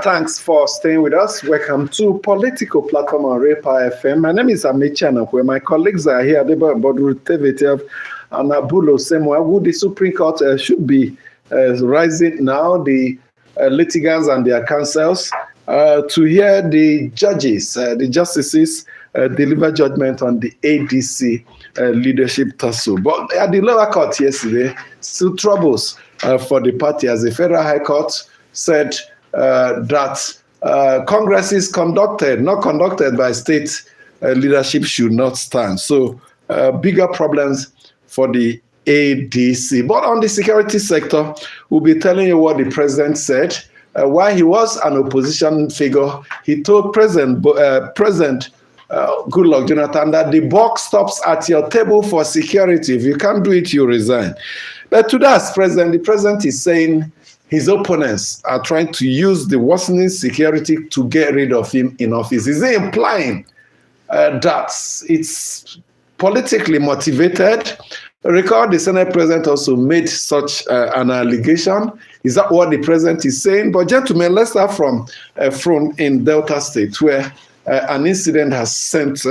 Thanks for staying with us. Welcome to Political Platform on Raypower FM. My name is Amici Anakwe. My colleagues are here. Deba Bodru Tevetev and Abulo Semwa, who the Supreme Court should be rising now, the litigants and their counsels, to hear the judges, the justices, deliver judgment on the ADC leadership tussle. But at the lower court yesterday, still troubles for the party, as the Federal High Court said that Congress is not conducted by state leadership should not stand. So bigger problems for the ADC. But on the security sector, we'll be telling you what the president said. While he was an opposition figure, he told President Goodluck Jonathan that the buck stops at your table for security. If you can't do it, you resign. But to that, the president is saying his opponents are trying to use the worsening security to get rid of him in office. Is he implying that it's politically motivated? Recall the Senate president also made such an allegation. Is that what the president is saying? But gentlemen, let's start from in Delta State, where an incident has sent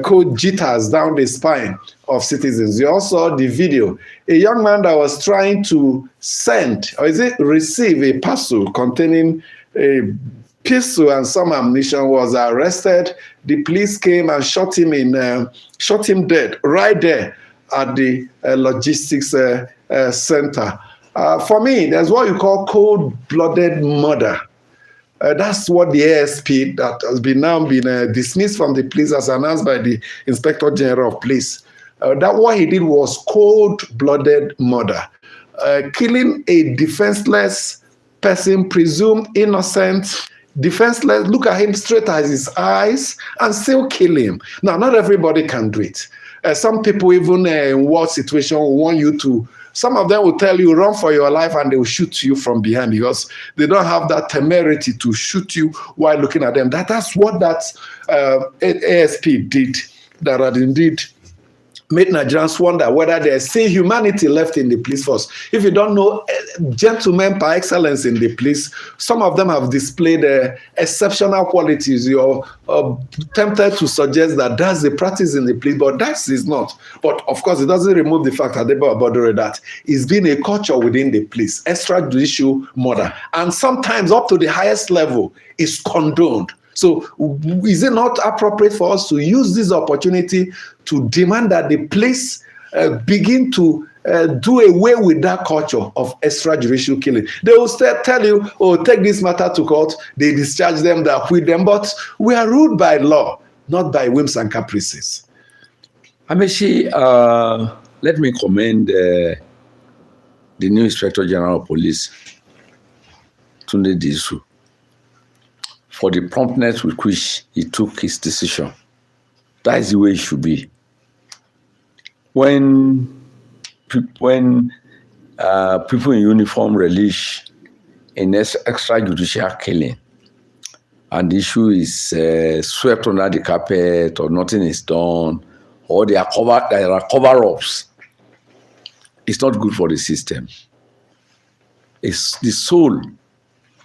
cold jitters down the spine of citizens. You also saw the video. A young man that was trying to send, or is it receive, a parcel containing a pistol and some ammunition was arrested. The police came and shot him dead right there at the logistics center. For me, there's what you call cold-blooded murder. That's what the ASP that has now been dismissed from the police as announced by the Inspector General of Police. That what he did was cold-blooded murder. Killing a defenseless person, presumed innocent, defenseless, look at him straight at his eyes and still kill him. Now, not everybody can do it. Some people, even in war situation, will want you to. Some of them will tell you, run for your life, and they will shoot you from behind because they don't have that temerity to shoot you while looking at them. That's what that ASP did, that had indeed made Nigerians wonder whether there's still humanity left in the police force. If you don't know, gentlemen par excellence in the police, some of them have displayed exceptional qualities. You're tempted to suggest that that's the practice in the police, but that is not. But of course, it doesn't remove the fact that it's been a culture within the police, extrajudicial murder, and sometimes up to the highest level is condoned. So is it not appropriate for us to use this opportunity to demand that the police begin to do away with that culture of extrajudicial killing? They will tell you, oh, take this matter to court, they discharge them, they acquit them, but we are ruled by law, not by whims and caprices. Amici, let me commend the new Inspector General of Police, Tunde Disu, for the promptness with which he took his decision. That is the way it should be. When people in uniform relish in extrajudicial killing, and the issue is swept under the carpet, or nothing is done, or there are cover-ups, it's not good for the system. It's the soul,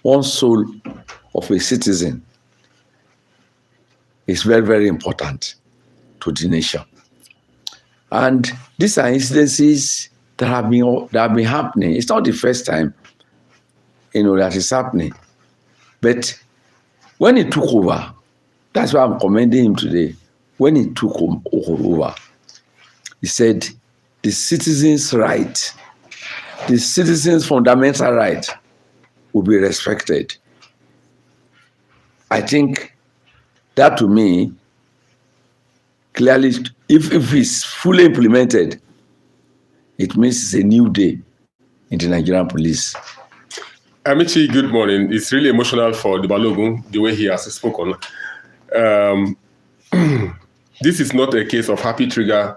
one soul of a citizen is very, very important to the nation. And these are incidences that have been happening. It's not the first time, that is happening. But when he took over, that's why I'm commending him today. When he took over, he said the citizens' right, the citizens' fundamental right will be respected. I think that, to me, clearly, if it's fully implemented, it means it's a new day in the Nigerian police. Amici, good morning. It's really emotional for the Balogun, the way he has spoken. This is not a case of happy trigger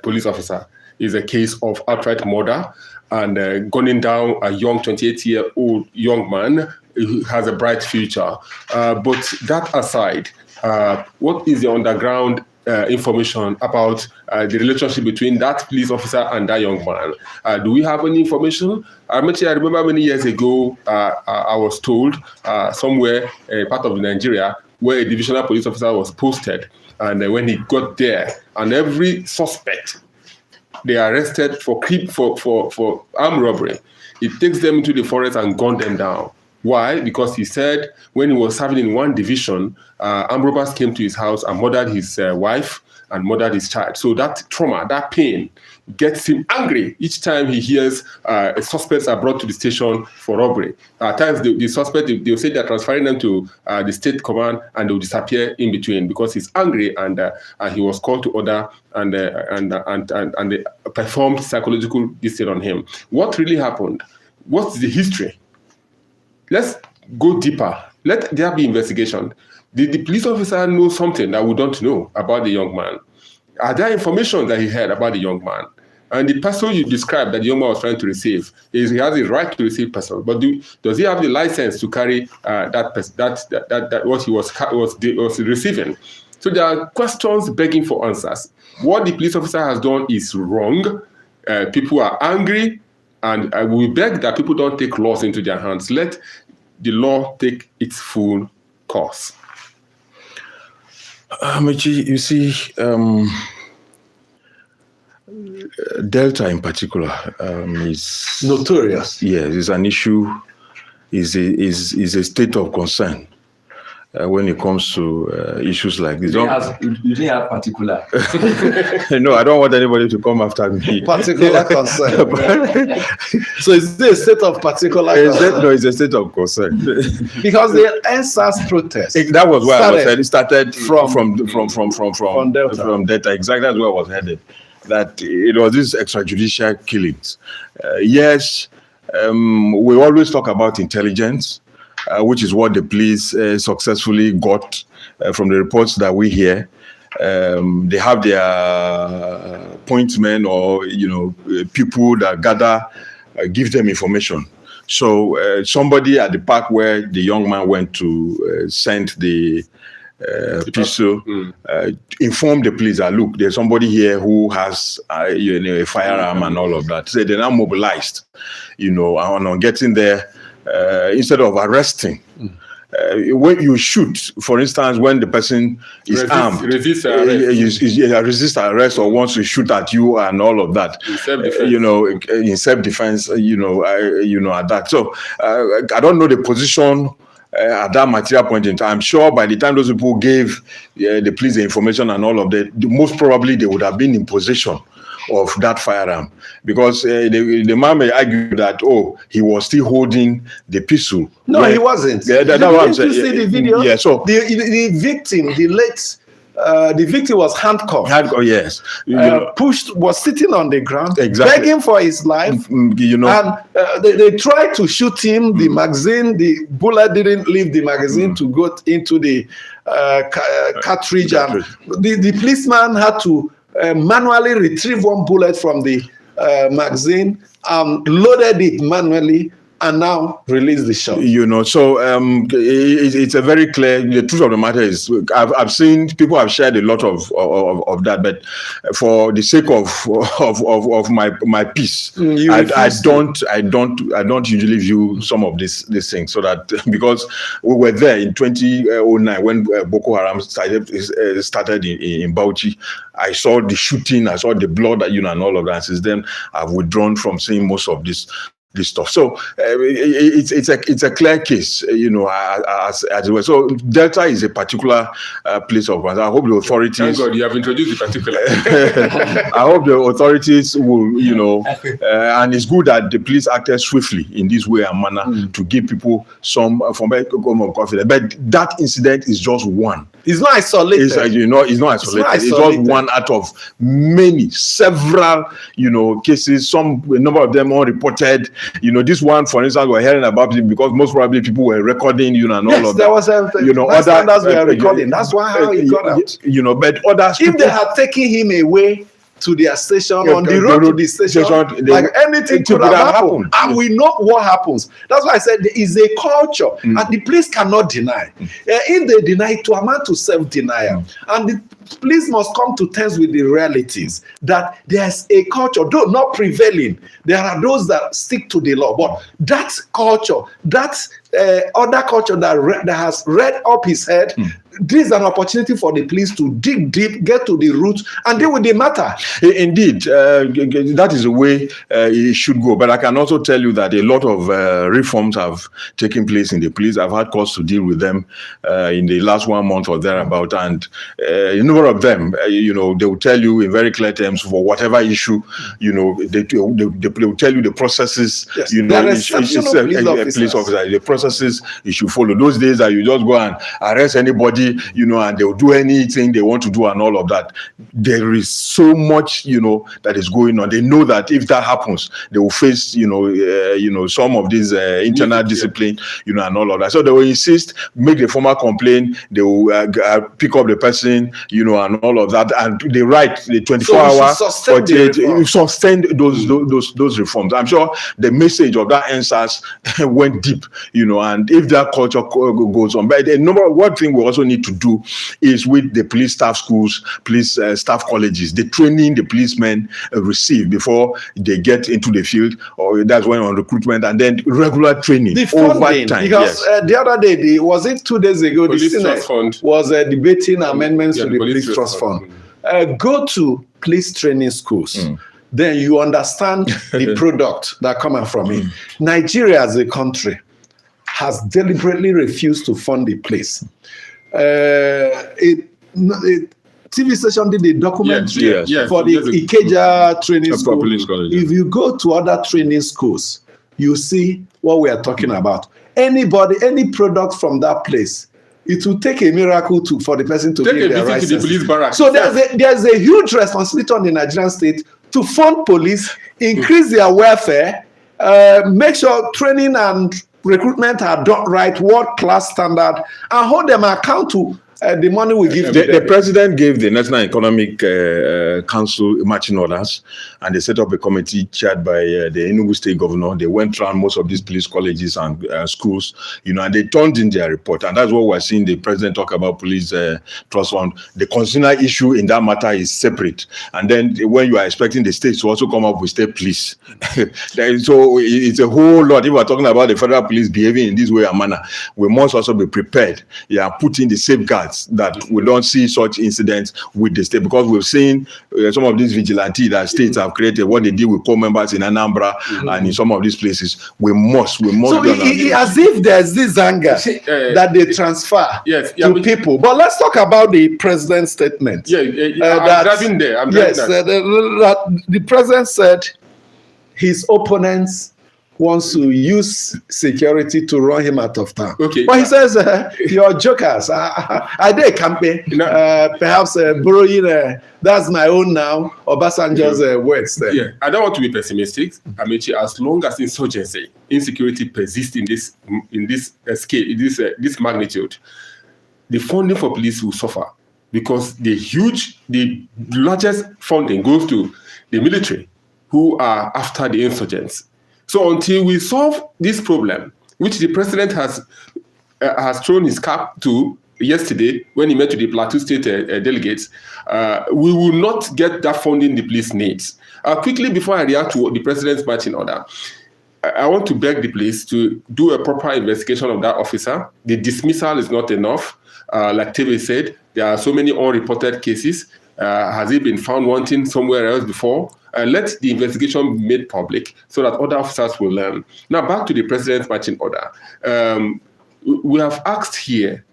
police officer. It's a case of outright murder and gunning down a young 28-year-old young man who has a bright future. But that aside, what is the underground information about the relationship between that police officer and that young man? Do we have any information? I remember many years ago, I was told somewhere, part of Nigeria, where a divisional police officer was posted, and when he got there, and every suspect they arrested for armed robbery, he takes them into the forest and gunned them down. Why? Because he said when he was serving in one division, armed robbers came to his house and murdered his wife and murdered his child. So that trauma, that pain, gets him angry each time he hears suspects are brought to the station for robbery. At times, the suspect, they'll say they're transferring them to the state command, and they'll disappear in between because he's angry, and he was called to order, and they performed psychological discipline on him. What really happened? What's the history? Let's go deeper. Let there be investigation. Did the police officer know something that we don't know about the young man? Are there information that he had about the young man? And the person you described that the young man was trying to receive, he has a right to receive person, but does he have the license to carry that what he was receiving? So there are questions begging for answers. What the police officer has done is wrong. People are angry, and we beg that people don't take laws into their hands. Let the law take its full course. Michi, you see, Delta in particular is notorious. Yes, is an issue, is a state of concern when it comes to issues like this. You didn't have particular. No, I don't want anybody to come after me. Particular concern. So is this a state of particular concern? No, it's a state of concern. Because the NSAS protest. That was where I was headed. It started from Delta. From Delta. Exactly, that's where I was headed. That it was these extrajudicial killings. Yes, we always talk about intelligence, which is what the police successfully got from the reports that we hear. They have their pointmen or people that gather, give them information. So somebody at the park where the young man went to send the pistol, inform the police that look, there's somebody here who has a firearm and all of that. So they're now mobilized, and on getting there, instead of arresting, when you shoot, for instance, when the person is armed, resist arrest or wants to shoot at you and all of that, in self-defense, at that. So I don't know the position at that material point in time. I'm sure by the time those people gave the police the information and all of that, most probably they would have been in possession of that firearm, because the man may argue that he was still holding the pistol. No, he wasn't. Yeah, that's what I'm saying. Did you see the video? Yeah. So the victim, the victim was handcuffed. Yes. Was sitting on the ground, exactly, begging for his life. And they tried to shoot him. The magazine, the bullet didn't leave the magazine to go into the cartridge. And the policeman had to manually retrieve one bullet from the magazine, loaded it manually, and now release the shot. So it's a very clear. The truth of the matter is, I've seen people have shared a lot of that, but for the sake of my peace, I don't usually view some of these things, so that because we were there in 2009 when Boko Haram started in Bauchi. I saw the shooting, I saw the blood, and all of that. Since then, I've withdrawn from seeing most of this stuff. So it's a clear case, as well. So Delta is a particular place of concern. I hope the authorities. Thank God you have introduced the particular. I hope the authorities will, and it's good that the police acted swiftly in this way and manner to give people some form of confidence. But that incident is just one. It's not isolated. It's not isolated. It's just one out of many, several, cases. A number of them unreported. This one, for instance, we're hearing about it because most probably people were recording, and all of that. There was others were recording. That's how he got out. But others. If they had taken him away to their station, on the road to the station, like anything could have happened. And we know what happens. That's why I said there is a culture, and the police cannot deny. If they deny, it to amount to self-denial. And the police must come to terms with the realities that there's a culture, though not prevailing. There are those that stick to the law, but that culture, that other culture that has read up his head, this is an opportunity for the police to dig deep, get to the root, and deal with the matter. Indeed, that is the way it should go. But I can also tell you that a lot of reforms have taken place in the police. I've had cause to deal with them in the last 1 month or thereabout, and a number of them, they will tell you in very clear terms for whatever issue, they will tell you the processes. Yes, police officer, the processes you should follow. Those days that you just go and arrest anybody, and they'll do anything they want to do and all of that. There is so much, that is going on. They know that if that happens, they will face, some of these internal discipline, and all of that. So they will insist, make the formal complaint, they will pick up the person, and all of that. And they write the 24-hour, 48, sustain those reforms. I'm sure the message of that answers went deep, and if that culture goes on. But the one thing we also need to do is with the police staff schools, police staff colleges, the training the policemen receive before they get into the field, or that's when on recruitment, and then regular training the funding, over time. Because the other day, was it 2 days ago, police the Senate was debating amendments to the police trust fund. Go to police training schools. Then you understand the product that comes from it. Nigeria as a country has deliberately refused to fund the police. TV station did a documentary for the Ikeja training school. If you go to other training schools, you see what we are talking about. Anybody, any product from that place, it will take a miracle for the person to take a visit to the police barracks. So there's a huge responsibility on the Nigerian state to fund police, increase their welfare, make sure training and recruitment are done right, world-class standard, and hold them account to the money we give them. The president gave the National Economic Council marching orders, and they set up a committee chaired by the Enugu State Governor. They went around most of these police colleges and schools, and they turned in their report. And that's what we're seeing the president talk about police trust fund. The constitutional issue in that matter is separate. And then when you are expecting the states to also come up with state police, so it's a whole lot. If we're talking about the federal police behaving in this way and manner, we must also be prepared, put in the safeguards that we don't see such incidents with the state, because we've seen some of these vigilantes that states have created, what they deal with co-members in Anambra and in some of these places. We must. So as if there's this anger that they transfer to people. But let's talk about the president's statement. I'm driving there. The president said his opponents wants to use security to run him out of town. But he says, you're jokers. I did a campaign, perhaps borrowing, that's my own now, Obasanjo's words there. I don't want to be pessimistic. Amici, as long as insecurity persists in this scale, in this magnitude, the funding for police will suffer, because the largest funding goes to the military, who are after the insurgents. So until we solve this problem, which the president has thrown his cap to yesterday when he met with the Plateau State delegates, we will not get that funding the police needs. Quickly, before I react to the president's marching order, I want to beg the police to do a proper investigation of that officer. The dismissal is not enough. Like Tebe said, there are so many unreported cases. Has he been found wanting somewhere else before? Let the investigation be made public so that other officers will learn. Now, back to the president's marching order. We have asked here,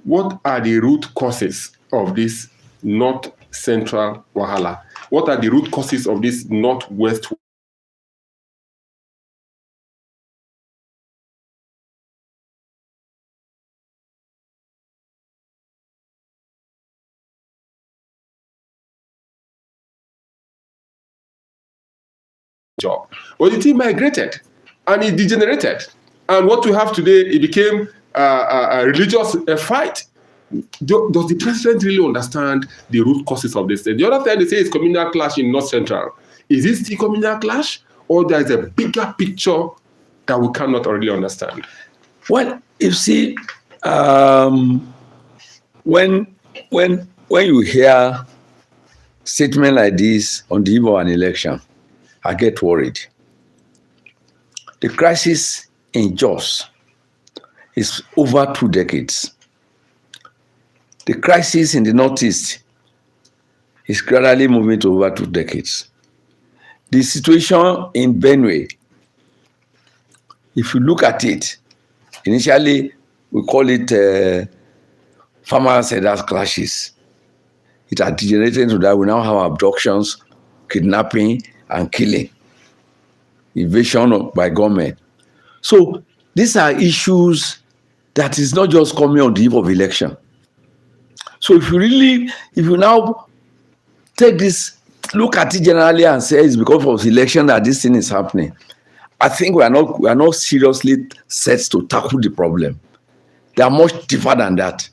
what are the root causes of this North Central Wahala? What are the root causes of this Northwest job? Well, the team migrated and it degenerated. And what we have today, it became a religious fight. Does the president really understand the root causes of this? The other thing they say is communal clash in North Central. Is this the communal clash, or there is a bigger picture that we cannot really understand? Well, you see, when when you hear statement like this on the eve of an election, I get worried. The crisis in Jos is over 2 decades. The crisis in the Northeast is gradually moving to over 2 decades. The situation in Benue, if you look at it, initially we call it farmers herders clashes. It has degenerated into that. We now have abductions, kidnapping, and killing, invasion by government. So these are issues that is not just coming on the eve of election. So if you now take this, look at it generally and say it's because of the election that this thing is happening, I think we are not seriously set to tackle the problem. They are much deeper than that.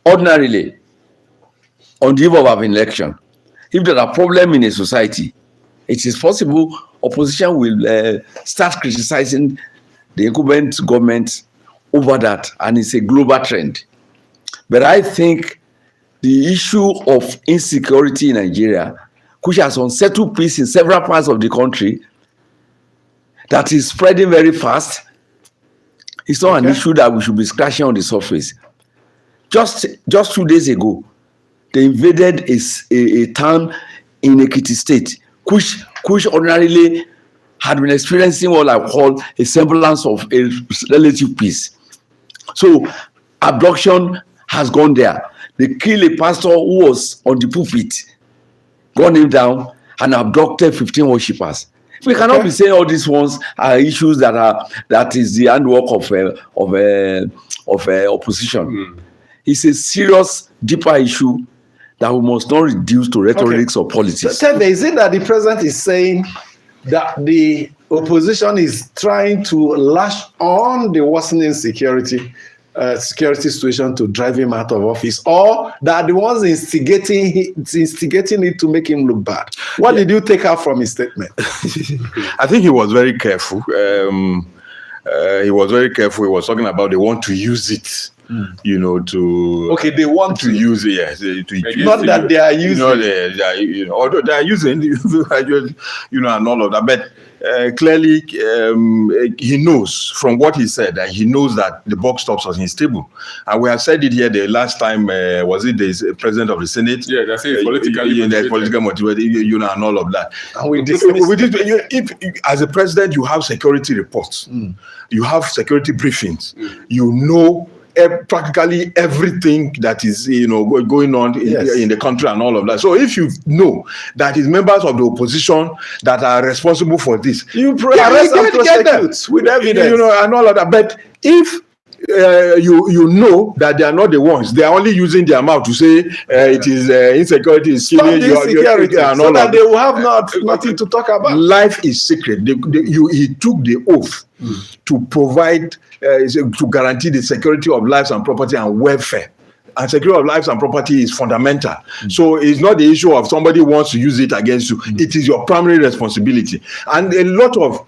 Ordinarily, on the eve of an election, if there are problems in a society, it is possible opposition will start criticizing the incumbent government over that, and it's a global trend. But I think the issue of insecurity in Nigeria, which has unsettled peace in several parts of the country, that is spreading very fast, it's not an issue that we should be scratching on the surface. Just 2 days ago, they invaded a town in Ekiti State, which ordinarily had been experiencing what I call a semblance of a relative peace. So abduction has gone there. They killed a pastor who was on the pulpit, gunned him down, and abducted 15 worshippers. We cannot be saying all these ones are issues that is the handwork of opposition. It's a serious, deeper issue that we must not reduce to rhetoric or politics. So, is it that the president is saying that the opposition is trying to lash on the worsening security situation to drive him out of office, or that the ones instigating it to make him look bad? What did you take out from his statement? I think he was very careful. He was very careful. He was talking about they want to use it. To they want to use it, yes. Not that they are using. Although they are using, and all of that. But clearly, he knows from what he said that he knows that the buck stops was unstable, and we have said it here the last time. Was it the president of the Senate? Yeah, that's it. Political motivated, and all of that. And if as a president, you have security reports, you have security briefings, you know practically everything that is going on in the country and all of that. So if you know that it's members of the opposition that are responsible for this, you arrest and prosecute with evidence, and all of that. But if you know that they are not the ones, they are only using their mouth to say it is insecurity is killing insecurity, and so all that of they will have nothing to talk about. Life is sacred. He took the oath to provide to guarantee the security of lives and property and welfare. And security of lives and property is fundamental. So it's not the issue of somebody wants to use it against you. It is your primary responsibility. And a lot of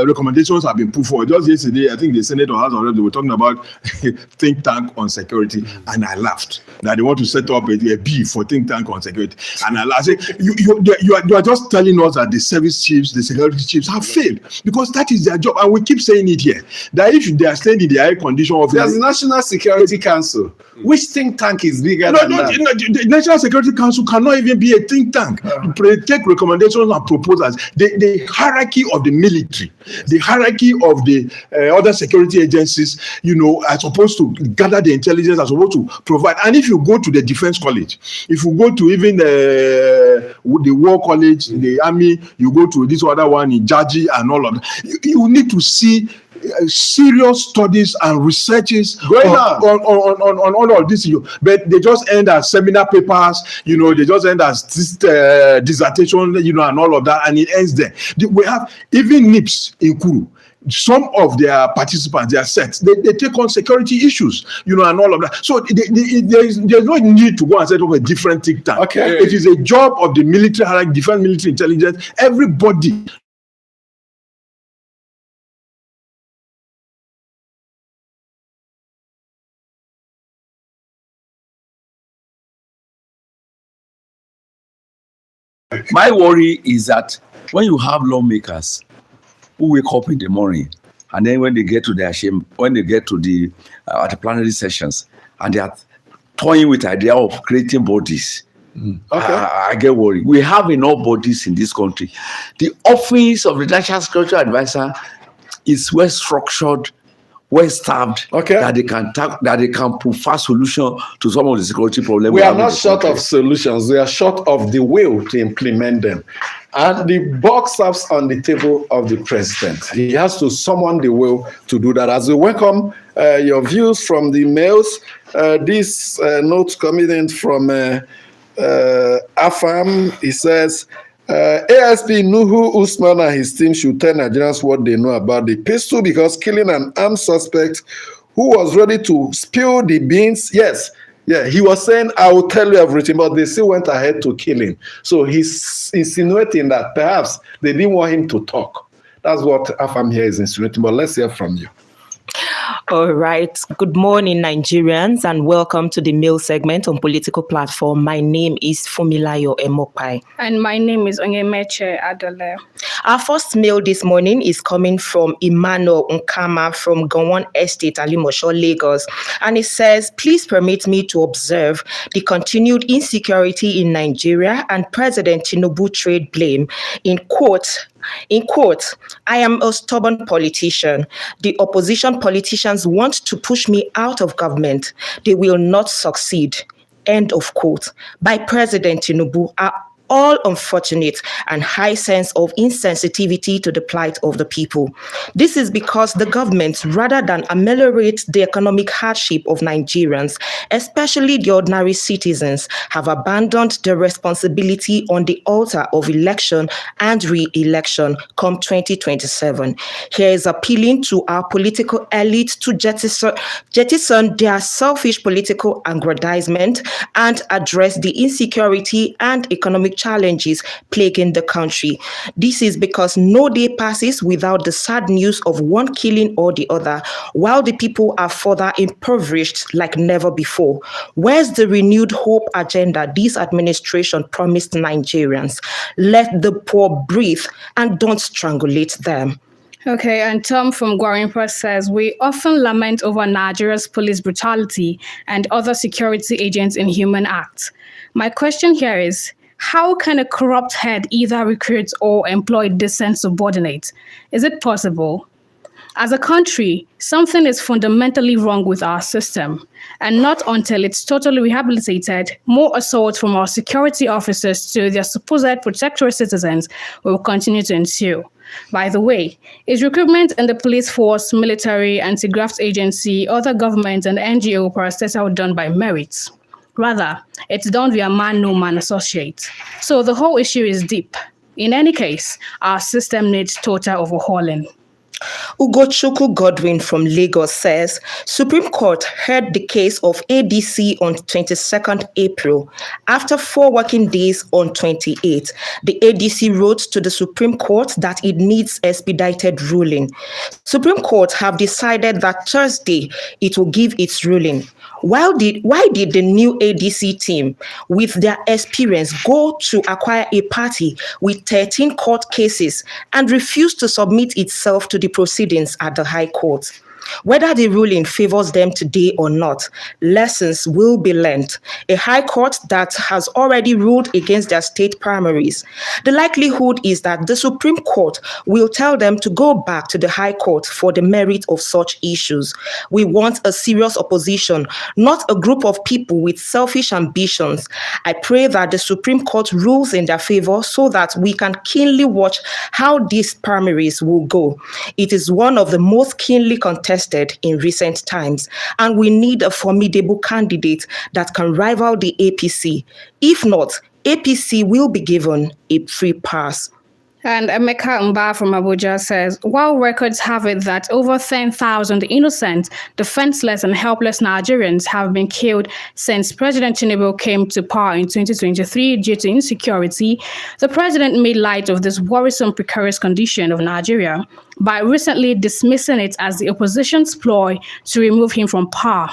recommendations have been put forward. Just yesterday, I think the Senate or House of Reps, they were talking about think tank on security, and I laughed. Now they want to set up a B for think tank on security, and I laughed. I say, you are just telling us that the service chiefs, the security chiefs have failed, because that is their job, and we keep saying it here that if they are staying in the air condition of there's National Security Council. Which think tank is bigger than that? The National Security Council cannot even be a think tank. Take recommendations and proposals. The hierarchy of the military, the hierarchy of the other security agencies, are supposed to gather the intelligence, are supposed to provide. And if you go to the defense college, if you go to even the war college, the army, you go to this other one in Jaji and all of that, you need to see serious studies and researches going on all of this, but they just end as seminar papers, they just end as dissertation, and all of that, and it ends there. We have even NIPS in Kuru. Some of their participants, their sets, they take on security issues, and all of that. So there's no need to go and set up a different think tank. It is a job of the military, defense military intelligence. Everybody My worry is that when you have lawmakers who wake up in the morning, and then when they get to the plenary sessions, and they are toying with the idea of creating bodies, I get worried. We have enough bodies in this country. The office of the National Security Advisor is well structured, well staffed, that they can provide solution to some of the security problems. We are not short of solutions. We are short of the will to implement them. And the buck stops on the table of the president. He has to summon the will to do that. As we welcome your views from the mails, this note coming in from Afam, he says, ASP Nuhu Usman and his team should tell Nigerians what they know about the pistol, because killing an armed suspect who was ready to spill the beans. Yes, he was saying, I will tell you everything, but they still went ahead to kill him. So he's insinuating that perhaps they didn't want him to talk. That's what Afam here is insinuating, but let's hear from you. All right. Good morning, Nigerians, and welcome to the mail segment on Political Platform. My name is Fumilayo Emopai. And my name is Onyemeche Adole. Our first mail this morning is coming from Emmanuel Nkama from Gowon Estate, Alimosho, Lagos. And it says, please permit me to observe the continued insecurity in Nigeria and President Tinubu trade blame. In quote, I am a stubborn politician. The opposition politicians want to push me out of government. They will not succeed. End of quote. By President Tinubu are all unfortunate and high sense of insensitivity to the plight of the people. This is because the government, rather than ameliorate the economic hardship of Nigerians, especially the ordinary citizens, have abandoned the responsibility on the altar of election and re-election come 2027. Here is appealing to our political elite to jettison their selfish political aggrandizement and address the insecurity and economic challenges plaguing the country. This is because no day passes without the sad news of one killing or the other, while the people are further impoverished like never before. Where's the renewed hope agenda this administration promised Nigerians? Let the poor breathe and don't strangulate them. Okay, and Tom from Gwarinpa says, we often lament over Nigeria's police brutality and other security agents' inhuman acts. My question here is, how can a corrupt head either recruit or employ decent subordinates? Is it possible? As a country, something is fundamentally wrong with our system, and not until it's totally rehabilitated, more assaults from our security officers to their supposed protectorate citizens will continue to ensue. By the way, is recruitment in the police force, military, anti-graft agency, other government, and NGO parastatal done by merit? Rather, it's done via man no man associate. So the whole issue is deep. In any case, our system needs total overhauling. Ugochukwu Godwin from Lagos says, Supreme Court heard the case of ADC on 22nd April. After 4 working days on 28th, the ADC wrote to the Supreme Court that it needs expedited ruling. Supreme Court have decided that Thursday it will give its ruling. Why did the new ADC team, with their experience, go to acquire a party with 13 court cases and refuse to submit itself to the proceedings at the High Court? Whether the ruling favors them today or not, lessons will be learned. A High Court that has already ruled against their state primaries. The likelihood is that the Supreme Court will tell them to go back to the High Court for the merit of such issues. We want a serious opposition, not a group of people with selfish ambitions. I pray that the Supreme Court rules in their favor so that we can keenly watch how these primaries will go. It is one of the most keenly contested in recent times, and we need a formidable candidate that can rival the APC. If not, APC will be given a free pass. And Emeka Mba from Abuja says, while records have it that over 10,000 innocent, defenseless, and helpless Nigerians have been killed since President Tinubu came to power in 2023 due to insecurity, the president made light of this worrisome precarious condition of Nigeria by recently dismissing it as the opposition's ploy to remove him from power.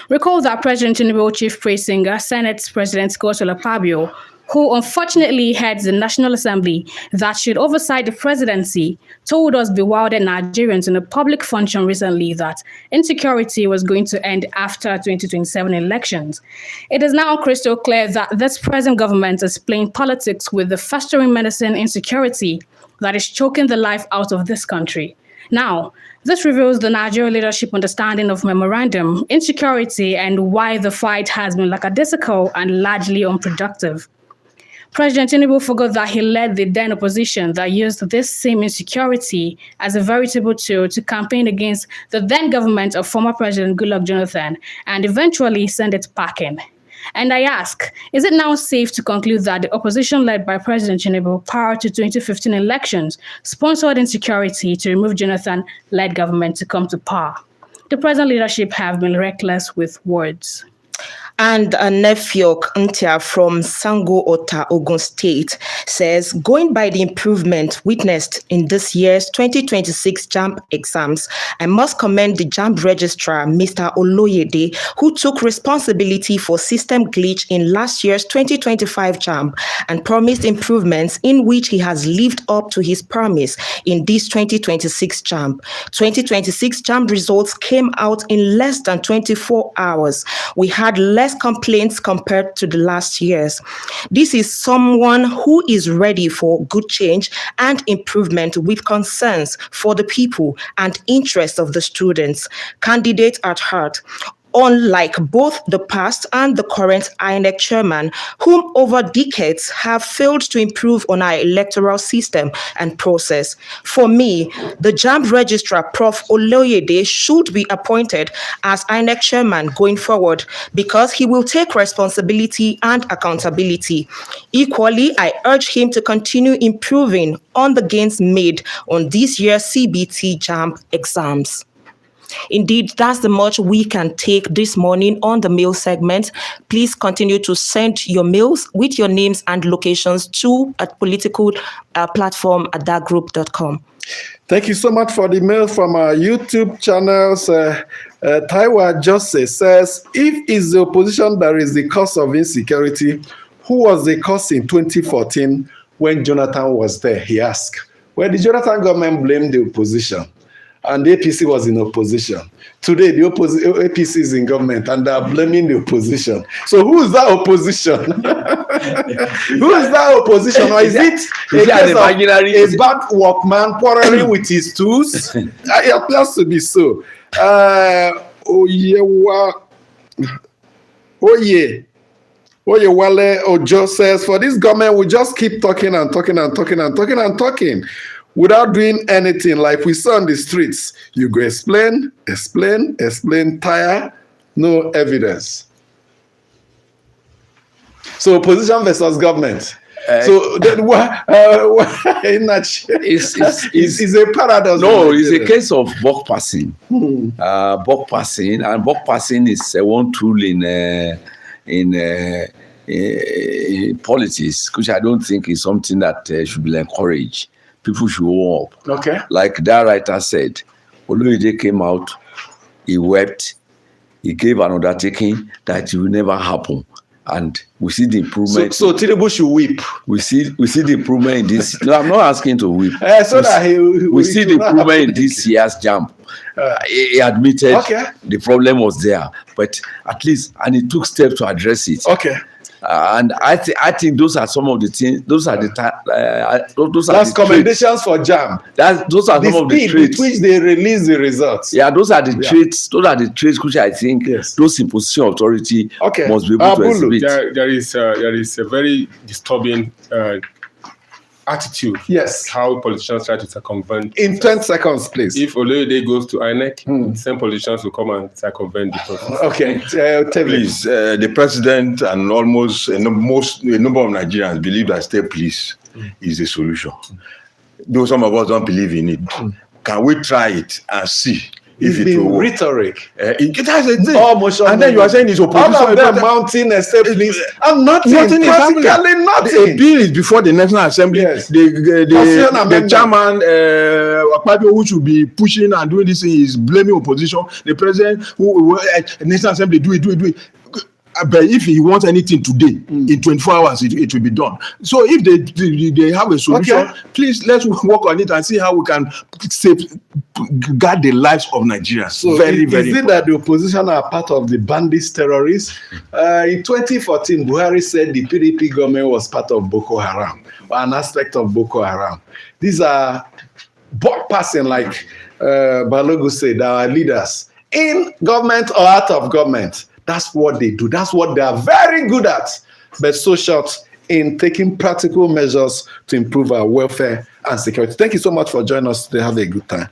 Recall that President Tinubu chief praise singer, Senate President Godswill Akpabio, who unfortunately heads the National Assembly that should oversight the presidency, told us bewildered Nigerians in a public function recently that insecurity was going to end after 2027 elections. It is now crystal clear that this present government is playing politics with the festering medicine insecurity that is choking the life out of this country. Now, this reveals the Nigerian leadership understanding of memorandum, insecurity, and why the fight has been lackadaisical and largely unproductive. President Tinubu forgot that he led the then opposition that used this same insecurity as a veritable tool to campaign against the then government of former President Goodluck Jonathan and eventually send it packing. And I ask, is it now safe to conclude that the opposition led by President Tinubu prior to 2015 elections sponsored insecurity to remove Jonathan-led government to come to power? The present leadership have been reckless with words. And Nefiok Ntia from Sango Ota, Ogun State, says, going by the improvement witnessed in this year's 2026 JAMB exams, I must commend the JAMB registrar, Mr. Oloyede, who took responsibility for system glitch in last year's 2025 JAMB and promised improvements, in which he has lived up to his promise in this 2026 JAMB. 2026 JAMB results came out in less than 24 hours. We had less complaints compared to the last years. This is someone who is ready for good change and improvement with concerns for the people and interests of the students. Candidate at heart. Unlike both the past and the current INEC chairman, whom over decades have failed to improve on our electoral system and process. For me, the JAMB registrar, Prof. Oloyede, should be appointed as INEC chairman going forward because he will take responsibility and accountability. Equally, I urge him to continue improving on the gains made on this year's CBT JAMB exams. Indeed, that's the much we can take this morning on the mail segment. Please continue to send your mails with your names and locations to a political platform at thatgroup.com. Thank you so much for the mail from our YouTube channels. Taiwa Jose says, if it's the opposition that is the cause of insecurity, who was the cause in 2014 when Jonathan was there? He asked. Well, the Jonathan government blamed the opposition, and the APC was in opposition. Today, the APC is in government, and they are blaming the opposition. So who is that opposition? Who is that opposition? Or is it a bad workman quarreling with his tools? It appears to be so. Wale Ojo says, for this government, we just keep talking and talking and talking and talking and talking without doing anything. Like we saw on the streets, you go explain, tire, no evidence. So opposition versus government. So then it's a paradox. No, it's a case of buck passing. Buck passing, and buck passing is one tool in politics, which I don't think is something that should be encouraged. People should warm up. Okay. Like that writer said, Oloyede came out, he wept, he gave an undertaking that it will never happen. And we see the improvement. So Tinubu should weep. We see the improvement in this. No, I'm not asking to weep. We see the improvement in this year's JAMB. He admitted the problem was there, but at least, and he took steps to address it. Okay. And I think those are some of the things. Those are the that's commendations for JAMB. Those are some of the traits with which they release the results. Yeah, those are the traits. Those are the traits which I think those in position of authority must be able to exhibit. There is a very disturbing attitude. Yes. How politicians try to circumvent. In 10 seconds, please. If Oloyede goes to INEC, the same politicians will come and circumvent the process. Okay. Please, the president and almost a number of Nigerians believe that stay please is the solution. Though some of us don't believe in it. Can we try it and see? If it will rhetoric. It has a thing. And then you are saying it's opposition. All of them mounting a step, please. And nothing practically nothing. A bill is before the National Assembly. Yes. The chairman, who should be pushing and doing this is blaming opposition. The president, who National Assembly, do it. but if he wants anything today, in 24 hours, it will be done. So if they have a solution, please let's work on it and see how we can guard the lives of Nigerians. So very is it that the opposition are part of the bandits terrorists? In 2014, Buhari said the PDP government was part of Boko Haram, or an aspect of Boko Haram. These are passing, like Balogun said, our leaders in government or out of government. That's what they do. That's what they are very good at, but so short in taking practical measures to improve our welfare and security. Thank you so much for joining us today. Have a good time.